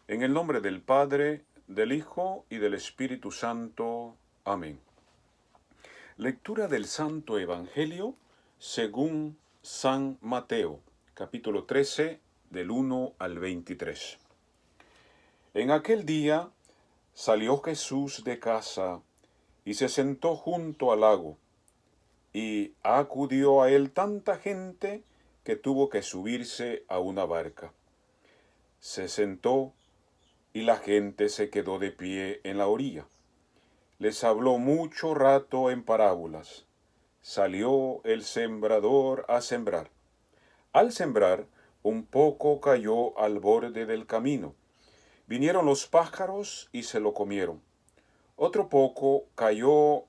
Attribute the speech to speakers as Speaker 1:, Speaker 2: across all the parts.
Speaker 1: En el nombre del Padre, del Hijo y del Espíritu Santo. Amén. Lectura del Santo Evangelio según San Mateo, capítulo 13, del 1 al 23. En aquel día salió Jesús de casa y se sentó junto al lago, y acudió a él tanta gente que tuvo que subirse a una barca. Se sentó y la gente se quedó de pie en la orilla. Les habló mucho rato en parábolas. Salió el sembrador a sembrar. Al sembrar, un poco cayó al borde del camino. Vinieron los pájaros y se lo comieron. Otro poco cayó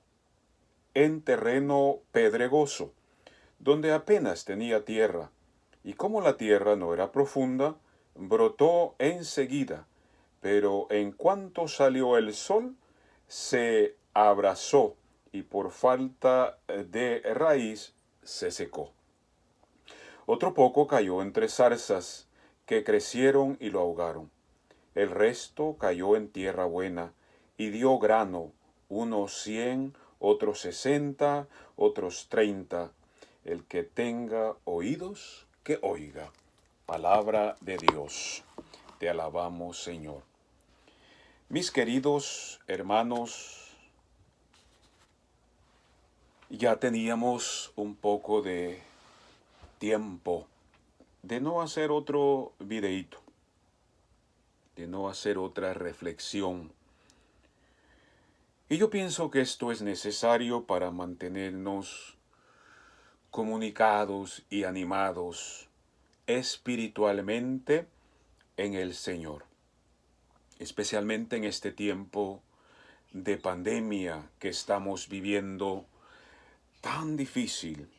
Speaker 1: en terreno pedregoso, donde apenas tenía tierra, y como la tierra no era profunda, brotó enseguida, pero en cuanto salió el sol, se abrasó y por falta de raíz se secó. Otro poco cayó entre zarzas, que crecieron y lo ahogaron. El resto cayó en tierra buena y dio grano, unos 100, otros 60, otros 30. El que tenga oídos, que oiga. Palabra de Dios. Te alabamos, Señor. Mis queridos hermanos, ya teníamos un poco de tiempo de no hacer otro videíto, de no hacer otra reflexión. Y yo pienso que esto es necesario para mantenernos comunicados y animados espiritualmente en el Señor, especialmente en este tiempo de pandemia que estamos viviendo tan difícil.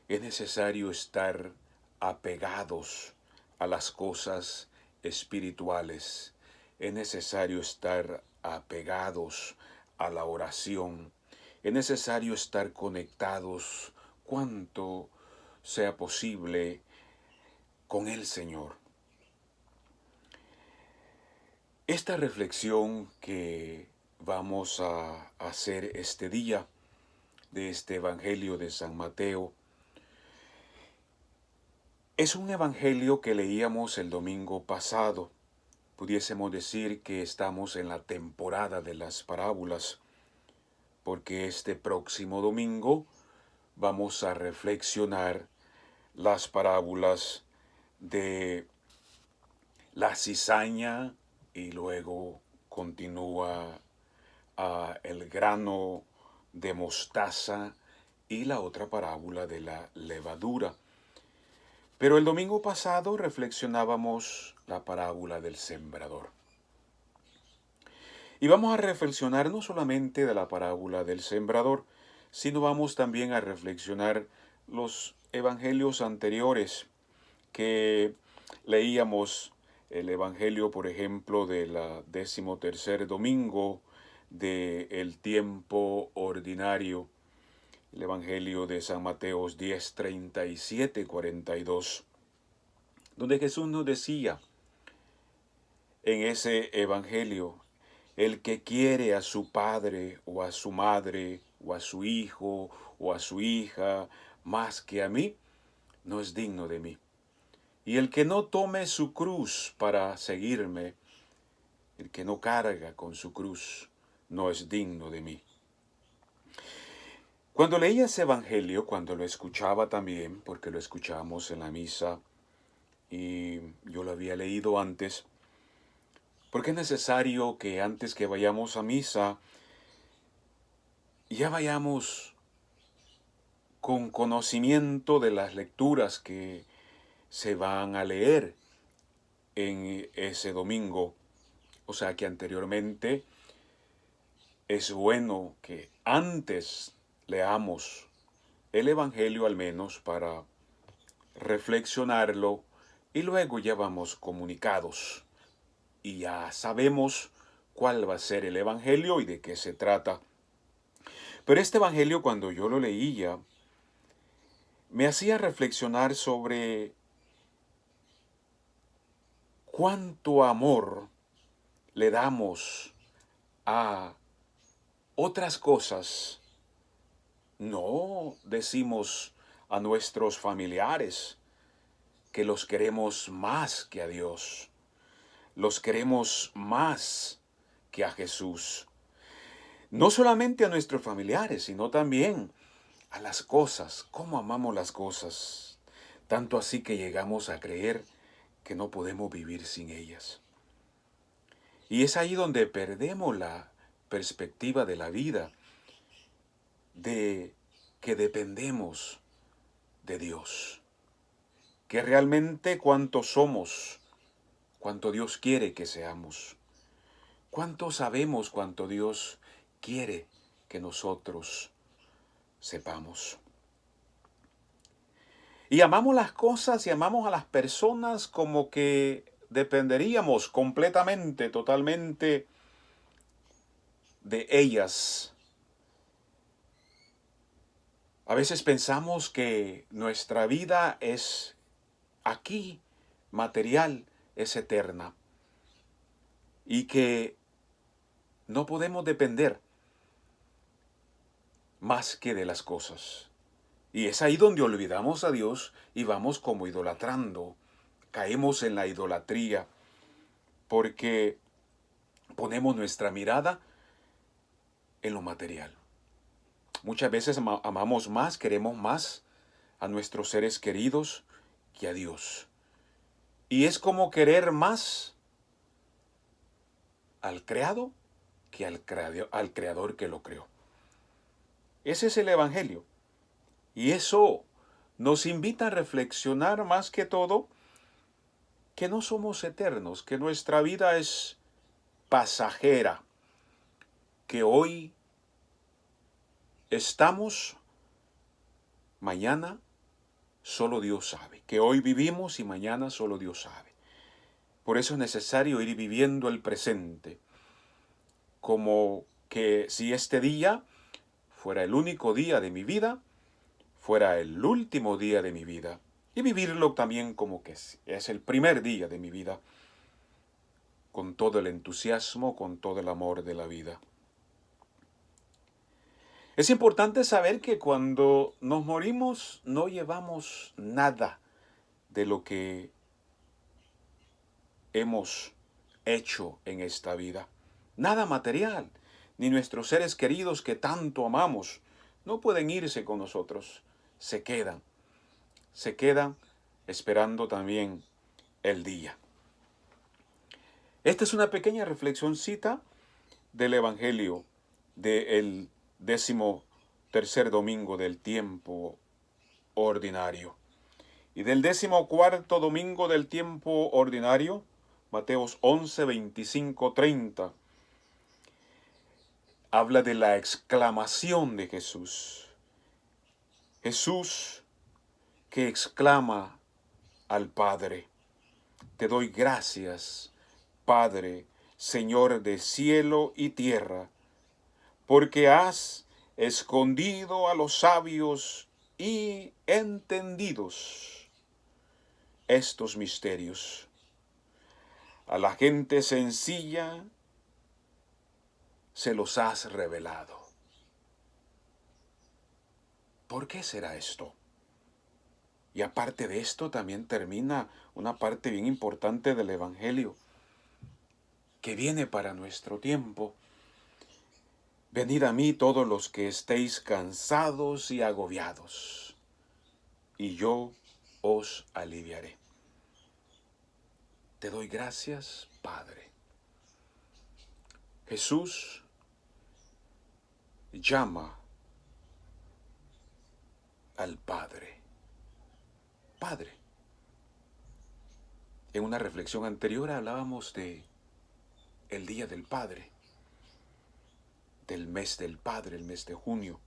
Speaker 1: Es necesario estar apegados a las cosas espirituales. Es necesario estar apegados a la oración. Es necesario estar conectados cuanto sea posible con el Señor. Esta reflexión que vamos a hacer este día de este Evangelio de San Mateo es un evangelio que leíamos el domingo pasado. Pudiésemos decir que estamos en la temporada de las parábolas, porque este próximo domingo vamos a reflexionar las parábolas de la cizaña y luego continúa el grano de mostaza y la otra parábola de la levadura. Pero el domingo pasado reflexionábamos la parábola del sembrador. Y vamos a reflexionar no solamente de la parábola del sembrador, sino vamos también a reflexionar los evangelios anteriores que leíamos. El evangelio, por ejemplo, de la 13º domingo del tiempo ordinario. El Evangelio de San Mateo 10, 37, 42, donde Jesús nos decía en ese Evangelio: el que quiere a su padre o a su madre o a su hijo o a su hija más que a mí, no es digno de mí. Y el que no tome su cruz para seguirme, el que no carga con su cruz, no es digno de mí. Cuando leía ese evangelio, cuando lo escuchaba también, porque lo escuchamos en la misa y yo lo había leído antes, porque es necesario que antes que vayamos a misa, ya vayamos con conocimiento de las lecturas que se van a leer en ese domingo. O sea que anteriormente es bueno que antes leamos el Evangelio al menos para reflexionarlo y luego ya vamos comunicados y ya sabemos cuál va a ser el Evangelio y de qué se trata. Pero este Evangelio, cuando yo lo leía, me hacía reflexionar sobre cuánto amor le damos a otras cosas, no decimos a nuestros familiares que los queremos más que a Dios, los queremos más que a Jesús. No solamente a nuestros familiares, sino también a las cosas. ¿Cómo amamos las cosas? Tanto así que llegamos a creer que no podemos vivir sin ellas. Y es ahí donde perdemos la perspectiva de la vida, de que dependemos de Dios, que realmente cuánto somos, cuánto Dios quiere que seamos, cuánto sabemos cuánto Dios quiere que nosotros sepamos. Y amamos las cosas y amamos a las personas como que dependeríamos completamente, totalmente de ellas. A veces pensamos que nuestra vida es aquí, material, es eterna, y que no podemos depender más que de las cosas. Y es ahí donde olvidamos a Dios y vamos como idolatrando. Caemos en la idolatría porque ponemos nuestra mirada en lo material. Muchas veces amamos más, queremos más a nuestros seres queridos que a Dios. Y es como querer más al creado que al creador que lo creó. Ese es el Evangelio. Y eso nos invita a reflexionar más que todo que no somos eternos, que nuestra vida es pasajera, que hoy estamos, mañana solo Dios sabe, que hoy vivimos y mañana solo Dios sabe. Por eso es necesario ir viviendo el presente, como que si este día fuera el único día de mi vida, fuera el último día de mi vida, y vivirlo también como que es el primer día de mi vida, con todo el entusiasmo, con todo el amor de la vida. Es importante saber que cuando nos morimos no llevamos nada de lo que hemos hecho en esta vida. Nada material, ni nuestros seres queridos que tanto amamos, no pueden irse con nosotros. Se quedan esperando también el día. Esta es una pequeña reflexioncita del Evangelio del 13º domingo del tiempo ordinario. Y del 14º domingo del tiempo ordinario, Mateos 11, 25, 30, habla de la exclamación de Jesús. Jesús que exclama al Padre: te doy gracias, Padre, Señor de cielo y tierra, porque has escondido a los sabios y entendidos estos misterios. A la gente sencilla se los has revelado. ¿Por qué será esto? Y aparte de esto también termina una parte bien importante del Evangelio que viene para nuestro tiempo. Venid a mí todos los que estéis cansados y agobiados, y yo os aliviaré. Te doy gracias, Padre. Jesús llama al Padre. Padre. En una reflexión anterior hablábamos de el Día del Padre, del mes del Padre, el mes de junio.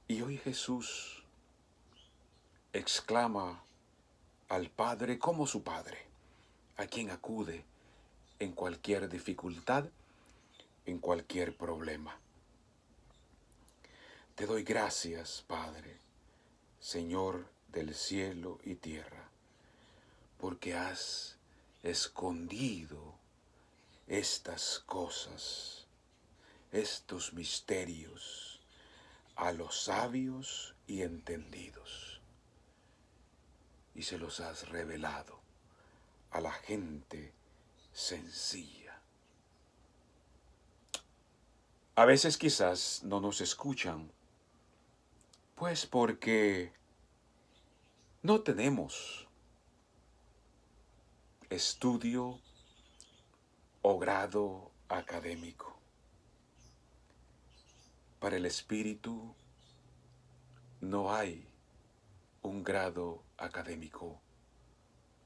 Speaker 1: Y hoy Jesús exclama al Padre como su Padre, a quien acude en cualquier dificultad, en cualquier problema. Te doy gracias, Padre, Señor del cielo y tierra, porque has escondido estas cosas, estos misterios, a los sabios y entendidos, y se los has revelado a la gente sencilla. A veces quizás no nos escuchan, pues porque no tenemos estudio o grado académico. Para el espíritu no hay un grado académico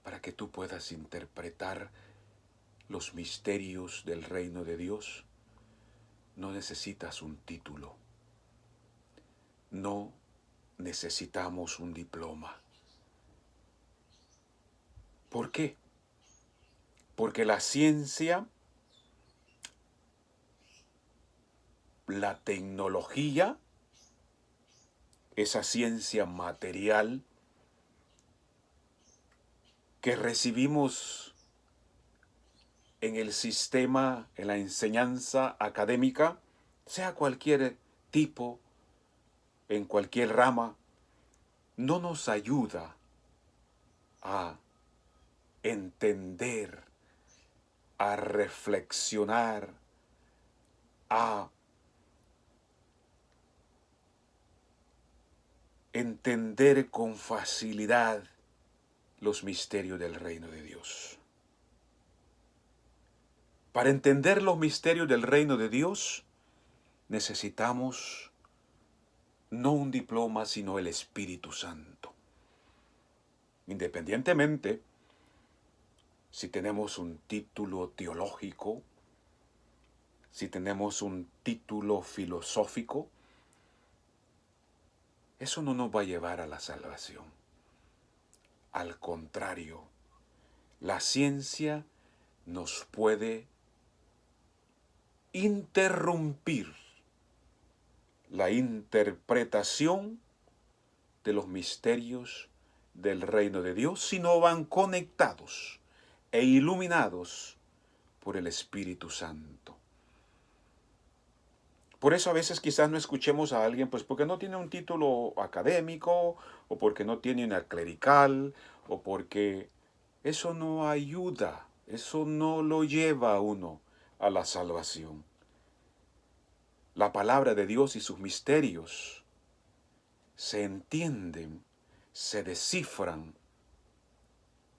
Speaker 1: para que tú puedas interpretar los misterios del reino de Dios. No necesitas un título. No necesitamos un diploma. ¿Por qué? Porque la ciencia, la tecnología, esa ciencia material que recibimos en el sistema, en la enseñanza académica, sea cualquier tipo, en cualquier rama, no nos ayuda a entender, a reflexionar, a entender con facilidad los misterios del reino de Dios. Para entender los misterios del reino de Dios, necesitamos no un diploma, sino el Espíritu Santo. Independientemente si tenemos un título teológico, si tenemos un título filosófico, eso no nos va a llevar a la salvación. Al contrario, la ciencia nos puede interrumpir la interpretación de los misterios del reino de Dios si no van conectados e iluminados por el Espíritu Santo. Por eso a veces quizás no escuchemos a alguien, pues porque no tiene un título académico, o porque no tiene una clerical, o porque eso no ayuda, eso no lo lleva a uno a la salvación. La palabra de Dios y sus misterios se entienden, se descifran,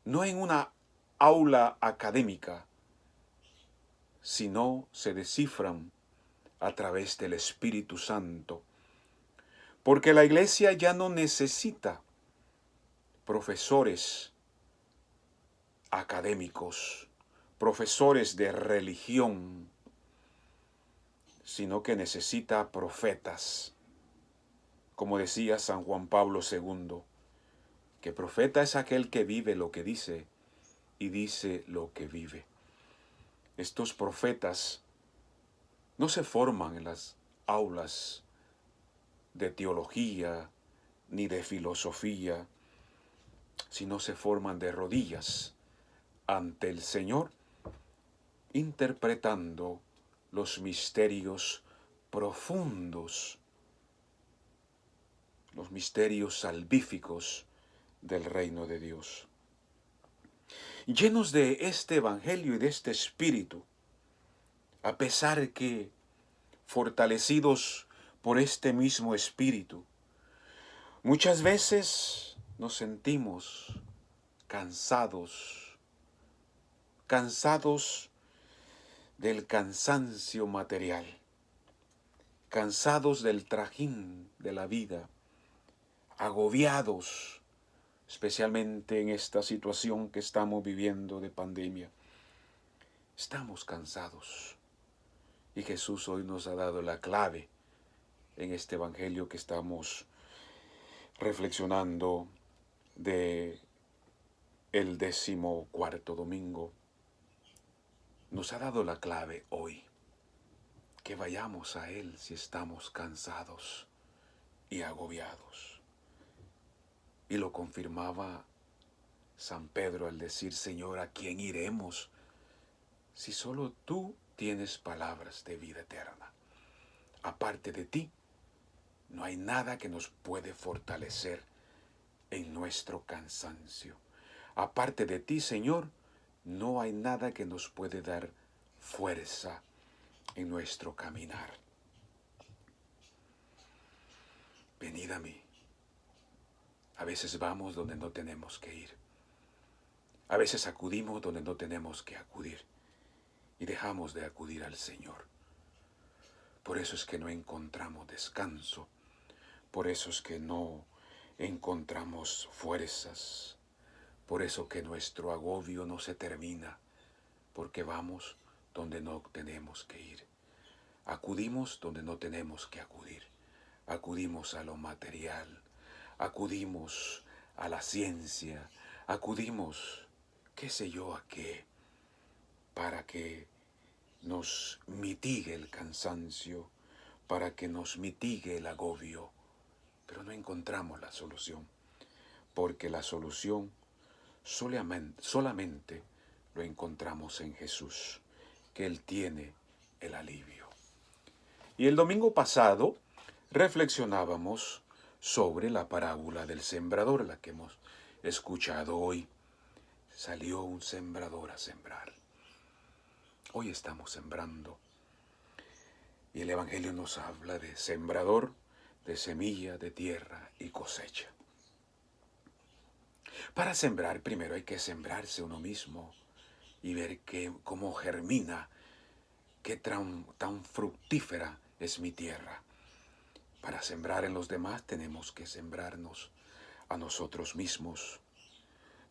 Speaker 1: no en una aula académica, sino se descifran a través del Espíritu Santo. Porque la iglesia ya no necesita profesores académicos, profesores de religión, sino que necesita profetas. Como decía San Juan Pablo II, que profeta es aquel que vive lo que dice y dice lo que vive. Estos profetas no se forman en las aulas de teología ni de filosofía, sino se forman de rodillas ante el Señor, interpretando los misterios profundos, los misterios salvíficos del reino de Dios. Llenos de este evangelio y de este espíritu, a pesar que fortalecidos por este mismo espíritu, muchas veces nos sentimos cansados del cansancio material, cansados del trajín de la vida, agobiados, especialmente en esta situación que estamos viviendo de pandemia. Estamos cansados y Jesús hoy nos ha dado la clave en este evangelio que estamos reflexionando de el 14º domingo. Nos ha dado la clave hoy, que vayamos a Él si estamos cansados y agobiados. Y lo confirmaba San Pedro al decir: Señor, ¿a quién iremos si solo tú tienes palabras de vida eterna. Aparte de ti, no hay nada que nos puede fortalecer en nuestro cansancio. Aparte de ti, Señor, no hay nada que nos puede dar fuerza en nuestro caminar. Venid a mí. A veces vamos donde no tenemos que ir. A veces acudimos donde no tenemos que acudir. Y dejamos de acudir al Señor. Por eso es que no encontramos descanso. Por eso es que no encontramos fuerzas. Por eso que nuestro agobio no se termina. Porque vamos donde no tenemos que ir. Acudimos donde no tenemos que acudir. Acudimos a lo material. Acudimos a la ciencia. Acudimos, qué sé yo, a qué. Para que nos mitigue el cansancio, para que nos mitigue el agobio. Pero no encontramos la solución. Porque la solución solamente lo encontramos en Jesús, que Él tiene el alivio. Y el domingo pasado reflexionábamos sobre la parábola del sembrador, la que hemos escuchado hoy. Salió un sembrador a sembrar. Hoy estamos sembrando. Y el Evangelio nos habla de sembrador, de semilla, de tierra y cosecha. Para sembrar, primero hay que sembrarse uno mismo y ver cómo germina, qué tan fructífera es mi tierra. Para sembrar en los demás tenemos que sembrarnos a nosotros mismos.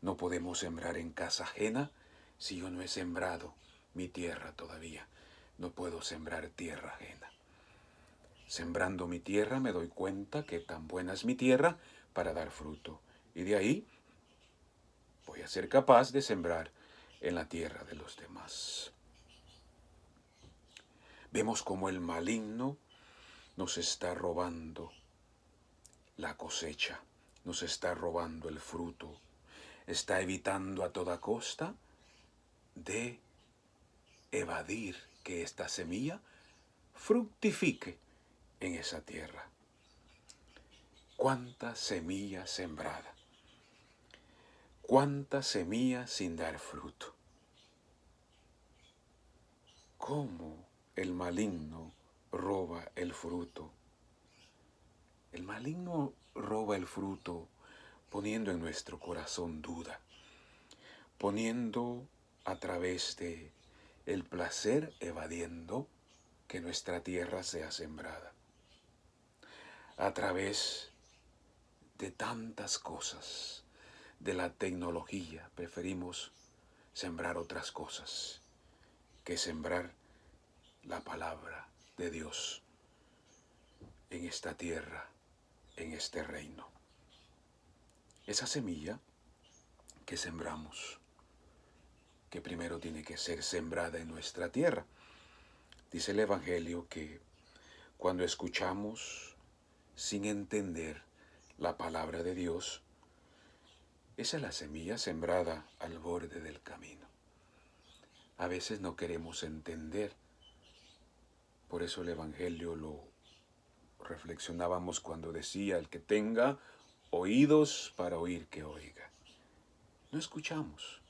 Speaker 1: No podemos sembrar en casa ajena si yo no he sembrado mi tierra todavía. No puedo sembrar tierra ajena. Sembrando mi tierra me doy cuenta que tan buena es mi tierra para dar fruto. Y de ahí voy a ser capaz de sembrar en la tierra de los demás. Vemos cómo el maligno nos está robando la cosecha, nos está robando el fruto, está evitando a toda costa de evadir que esta semilla fructifique en esa tierra. ¿Cuánta semilla sembrada? ¿Cuánta semilla sin dar fruto? ¿Cómo el maligno roba el fruto? El maligno roba el fruto poniendo en nuestro corazón duda, poniendo a través de el placer, evadiendo que nuestra tierra sea sembrada. A través de tantas cosas, de la tecnología, preferimos sembrar otras cosas que sembrar la palabra de Dios en esta tierra, en este reino. Esa semilla que sembramos, que primero tiene que ser sembrada en nuestra tierra. Dice el Evangelio que cuando escuchamos sin entender la palabra de Dios, esa es la semilla sembrada al borde del camino. A veces no queremos entender. Por eso el Evangelio lo reflexionábamos cuando decía: el que tenga oídos para oír, que oiga. No escuchamos.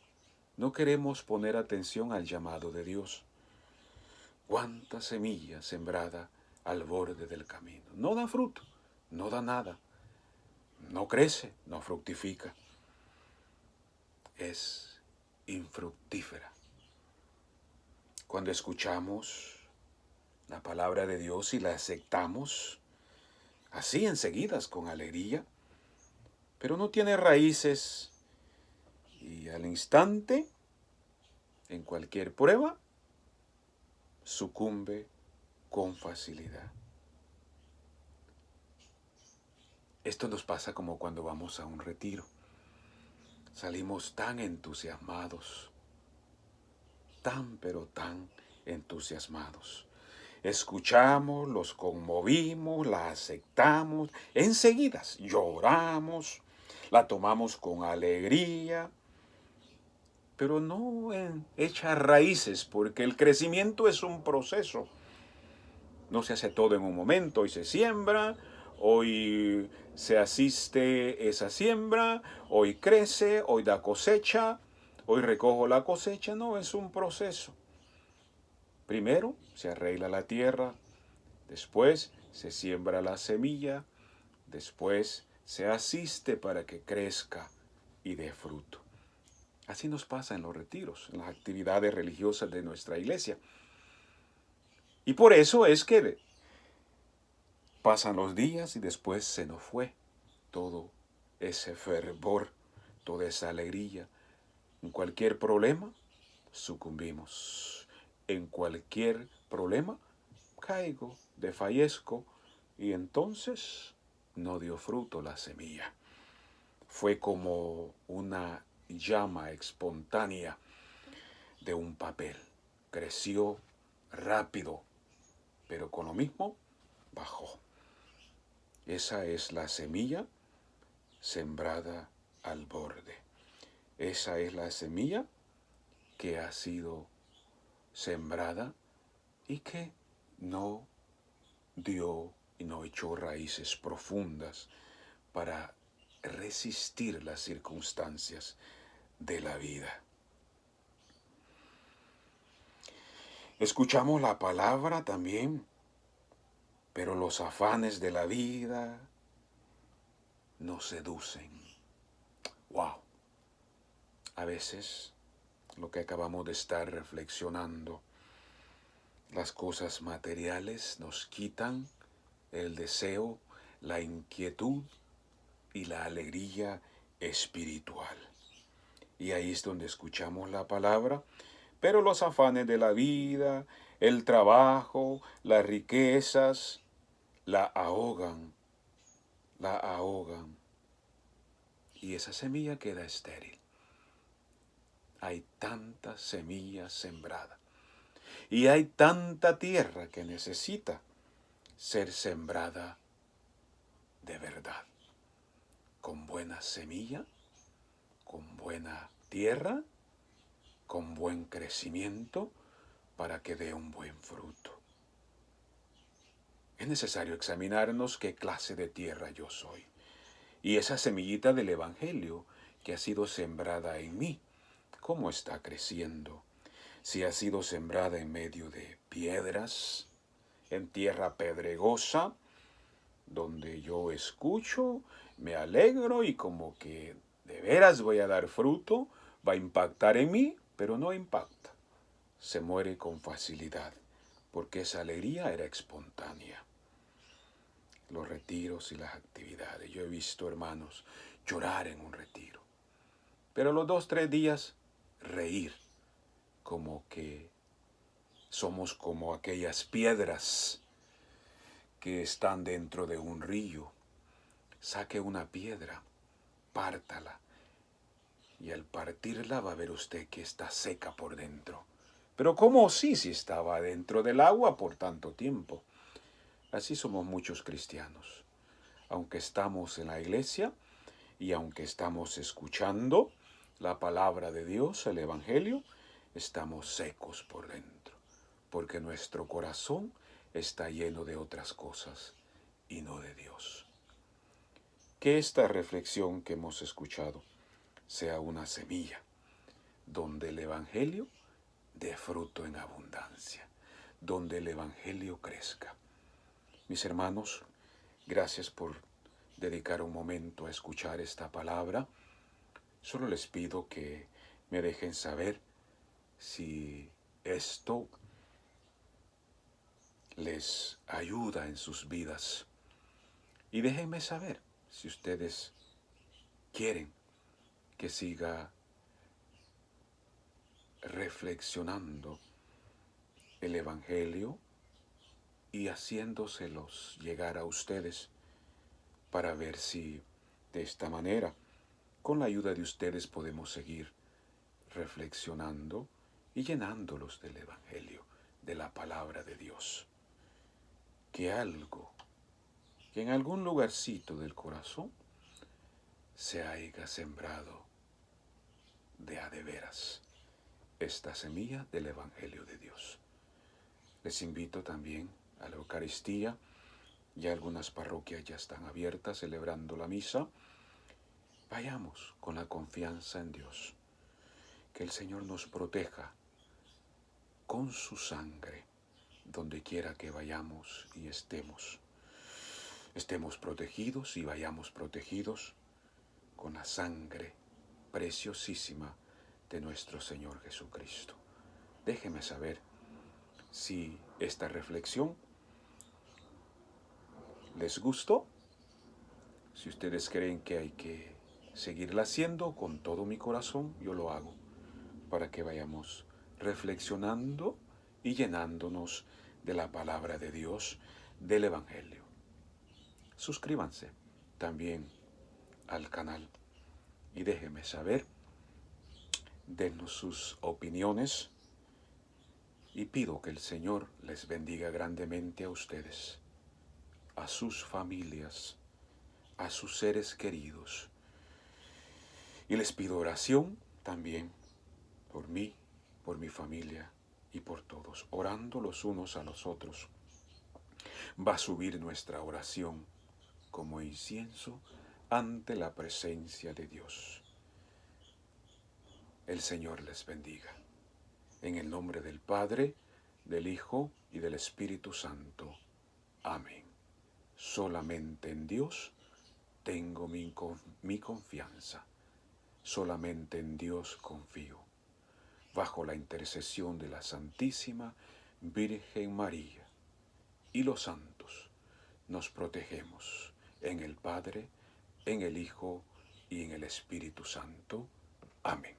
Speaker 1: No queremos poner atención al llamado de Dios. ¿Cuánta semilla sembrada al borde del camino? No da fruto, no da nada. No crece, no fructifica. Es infructífera. Cuando escuchamos la palabra de Dios y la aceptamos, así enseguidas, con alegría, pero no tiene raíces y al instante, en cualquier prueba, sucumbe con facilidad. Esto nos pasa como cuando vamos a un retiro. Salimos tan entusiasmados, pero tan entusiasmados. Escuchamos, los conmovimos, la aceptamos, enseguida lloramos, la tomamos con alegría, pero no echa raíces, porque el crecimiento es un proceso. No se hace todo en un momento. Hoy se siembra, hoy se asiste esa siembra, hoy crece, hoy da cosecha, hoy recojo la cosecha. No, es un proceso. Primero se arregla la tierra, después se siembra la semilla, después se asiste para que crezca y dé fruto. Así nos pasa en los retiros, en las actividades religiosas de nuestra iglesia. Y por eso es que pasan los días y después se nos fue todo ese fervor, toda esa alegría. En cualquier problema, sucumbimos. En cualquier problema, caigo, desfallezco, y entonces no dio fruto la semilla. Fue como una llama espontánea de un papel. Creció rápido, pero con lo mismo bajó. Esa es la semilla sembrada al borde. Esa es la semilla que ha sido sembrada y que no dio y no echó raíces profundas para resistir las circunstancias de la vida. Escuchamos la palabra también, pero los afanes de la vida nos seducen. ¡Wow! A veces, lo que acabamos de estar reflexionando, las cosas materiales nos quitan el deseo, la inquietud y la alegría espiritual. Y ahí es donde escuchamos la palabra, pero los afanes de la vida, el trabajo, las riquezas, la ahogan, y esa semilla queda estéril. Hay tanta semilla sembrada y hay tanta tierra que necesita ser sembrada de verdad, con buena semilla, con buena tierra, con buen crecimiento, para que dé un buen fruto. Es necesario examinarnos qué clase de tierra yo soy. Y esa semillita del Evangelio que ha sido sembrada en mí, ¿cómo está creciendo? Si ha sido sembrada en medio de piedras, en tierra pedregosa, donde yo escucho, me alegro y como que de veras voy a dar fruto, va a impactar en mí, pero no impacta. Se muere con facilidad, porque esa alegría era espontánea. Los retiros y las actividades. Yo he visto hermanos llorar en un retiro, pero los 2, 3 días reír, como que somos como aquellas piedras que están dentro de un río. Saque una piedra, pártala, y al partirla va a ver usted que está seca por dentro. Pero ¿cómo si estaba dentro del agua por tanto tiempo? Así somos muchos cristianos. Aunque estamos en la iglesia y aunque estamos escuchando la palabra de Dios, el Evangelio, estamos secos por dentro, porque nuestro corazón está lleno de otras cosas y no de Dios. Que esta reflexión que hemos escuchado sea una semilla donde el Evangelio dé fruto en abundancia, donde el Evangelio crezca. Mis hermanos, gracias por dedicar un momento a escuchar esta palabra. Solo les pido que me dejen saber si esto les ayuda en sus vidas. Y déjenme saber si ustedes quieren que siga reflexionando el Evangelio y haciéndoselos llegar a ustedes para ver si de esta manera, con la ayuda de ustedes, podemos seguir reflexionando y llenándolos del Evangelio, de la palabra de Dios. Que en algún lugarcito del corazón se haya sembrado de a de veras esta semilla del Evangelio de Dios. Les invito también a la Eucaristía. Ya algunas parroquias ya están abiertas celebrando la misa. Vayamos con la confianza en Dios. Que el Señor nos proteja con su sangre, donde quiera que vayamos y estemos. Estemos protegidos y vayamos protegidos con la sangre preciosísima de nuestro Señor Jesucristo. Déjeme saber si esta reflexión les gustó. Si ustedes creen que hay que seguirla haciendo, con todo mi corazón yo lo hago, para que vayamos reflexionando y llenándonos de la palabra de Dios, del Evangelio. Suscríbanse también al canal y déjenme saber, denos sus opiniones y pido que el Señor les bendiga grandemente a ustedes, a sus familias, a sus seres queridos. Y les pido oración también por mí, por mi familia y por todos, orando los unos a los otros. Va a subir nuestra oración como incienso ante la presencia de Dios. El Señor les bendiga. En el nombre del Padre, del Hijo y del Espíritu Santo. Amén. Solamente en Dios tengo mi confianza. Solamente en Dios confío. Bajo la intercesión de la Santísima Virgen María y los santos, nos protegemos en el Padre, en el Hijo y en el Espíritu Santo. Amén.